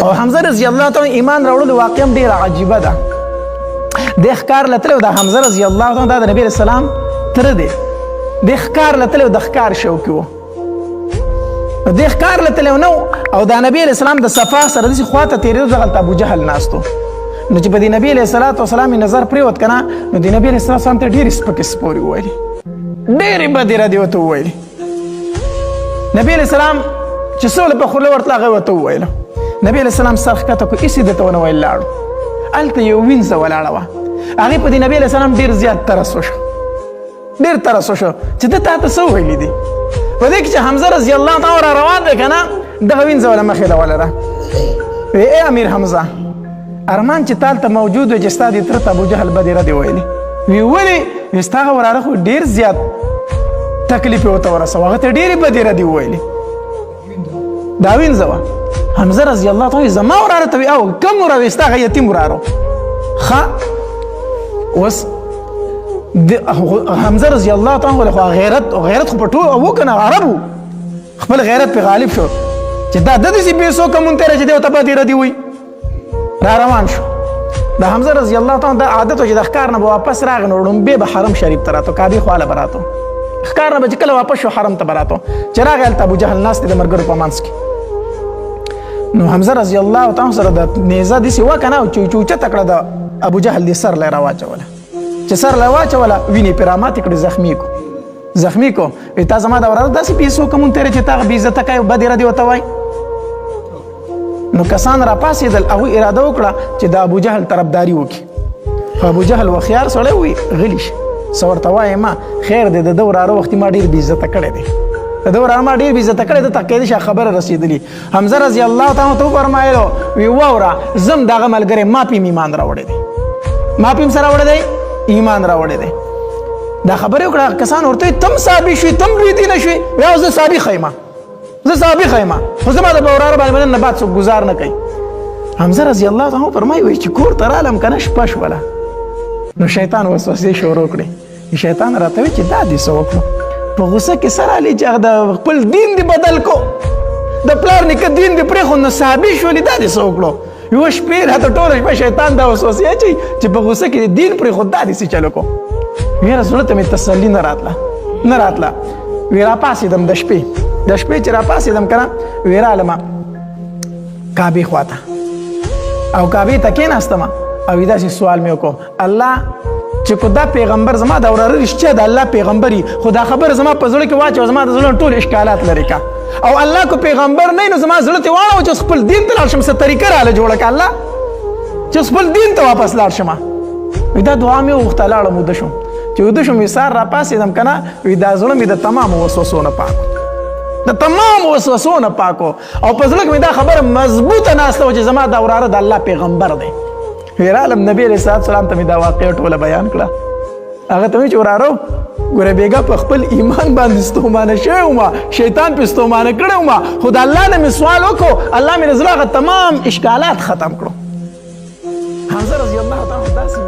او حمزه رضی الله تعالی ایمان راوړل واقعا ډیر عجیبه ده. د ښکار لتلو د حمزه رضی الله تعالی د نبی اسلام تر دی د ښکار لتلو د ښکار شوقي و د ښکار لتلو نو او د نبی اسلام د صفا سره د خواته تیرېدو دغلته ابو جهل ناستو نو چې په د نبی علیه الصلاة والسلام نظر پرېوت که نه نو د نبی علیه الصلاة والسلام ته ډېرې سپکې سپورې وویلې ډېرې بدې ردې ورته وویلې. نبی علیه السلام چې څه له په خوله ورتله هغه ورته وویله. نبی علیه السلام سر ښکته کړو هېڅ یې درته ونه ویل لاړو. هلته یو وینځه ولاړه وه هغې په د نبی علیه السلام ډېر زیات ترس وشو ډېر ترس وشو چې ده تا ته څه ویلي دي په دې کې چې حمزه رضی الله تعالی را روان دی که نه دغه وینځه وله مخې له ولره ای امیر حمزه ارمان چې تال ته موجود و چې ستا دې تره ته ابوجهل بدې ردې ویلې وی ولې وی ستا هغه وراره خو ډېر زیات تکلیف یې ورته ورسوه هغه ته ډېرې بدې ردې وویلې دا وینځه وه. حمزه رضی الله تعالی زما وراره ته وی او کوم وراره وی ستا هغه یتیم وراره ښه اوس حمزه رضی الله تعالی عنہ خو غیرت خو په ټول و که نه عرب و خپل غیرت پې غالب شو چې دا د داسې پیسو کمون تېره چې دی ورته بدې ردې وایي را روان شو. د حمزه رضی الله تعالی دا عادت و چې د ښکار نه به واپس راغی نو لومبې به حرم شریف ته راتو کعبې خواله به راتو ښکار نه به چې کله واپس شو حرم ته به راتو چې راغی هلته ابوجهل ناست دی د ملګرو په منځ کې نو حمزه رضی الله تعالی سره د نیزه داسې وه که نه چې اوچته کړه د ابوجهل دې سر له یې راواچوله چې سر له یې واچوله وینې پرې راماتې کړې زخمي کو وایي تا زما د وراره داسې پیسو کمون تېرې چې تا هغه بېعزته کوې بدې ردې ورته وایي. نو کسان را پاسېدل هغوی اراده وکړه چې د ابوجهل طرفداري وکړي خو ابوجهل وخیار سړی وایي غلي شه څه ورته وایم ما خیر دی د ده وراره وختي ما ډېر بېعزته کړی دی د ده وراره ما ډېر بېعزته کړی ده ته کیدای شي خبره رسېدلي. حمزه رضی الله تعالی ته وفرمایلو وی واوره زم د هغه ملګری ما پې ایمان راوړی دی ما پې څه راوړی دی ایمان راوړی دی. دا خبرې وکړه کسان ورته وایي تم صابي شوي تم بېدینه شوي یا زه صابي ښیم زه صحابي ښیم خو زما د وراره باندې نن نه بعد څوک ګزار نه کوي. حمزه رضی الله تعالی فرمایي وایي چې کور ته رالم که نه شپه شوله نو شیطان وسوسې شروع کړې شیطان راته وایي چې دا دې څه وکړو په غوسه کې سره علي چې هغه د خپل دین دې بدل کو د پلار نیکه دین دې پرېښود نو صحابي شولې دا دې څه وکړو یوه شپې راته ټوله شپه شیطان دا وسوسې اچوي چې په غوسه کې دین پرېښود دا دې څه چلو کو یاره زړه ته مې تسلي نه راتله وی راپاڅېدم د شپې چې راپاڅېدم که نه وی رالمه کعبې خواته او کعبې ته کېناستم او داسې سوال مې وکړو الله چې کو دا پیغمبر زما د وراره رښتیا د الله پیغمبر وي خو دا خبره زما په زړه کې واچوه زما د زړه ټول اشکالات لرې که او الله کو پیغمبر نه نو زما زړه ته واړوه چې خپل دین ته لاړ شم څه طریقه راله جوړه که الله چې خپل دین ته واپس لاړ شم. وی دا دعا مې وغوښته لاړم وده شم چې وده شم وی سهار راپاڅېدم که نه وی دا زړه مې د تمامو وسوسو نه پاک د تمام وسوسو نه پاکو او په زړه کې مې دا خبره مضبوطه ناسته وه چې زما دا وراره د الله پیغمبر دی. وی رالم نبي علیه صلات سلام ته مې دا واقعه ټوله بیان کړه هغه ته مې چې وراره ګوره بېګا په خپل ایمان باندې ستومانه شوی وم شیطان پې ستومانه کړی وم خو د الله نه مې سوال وکړو الله مې د زړه هغه تمام اشکالات ختم کړو. حمزه رضی الله تعالی داسې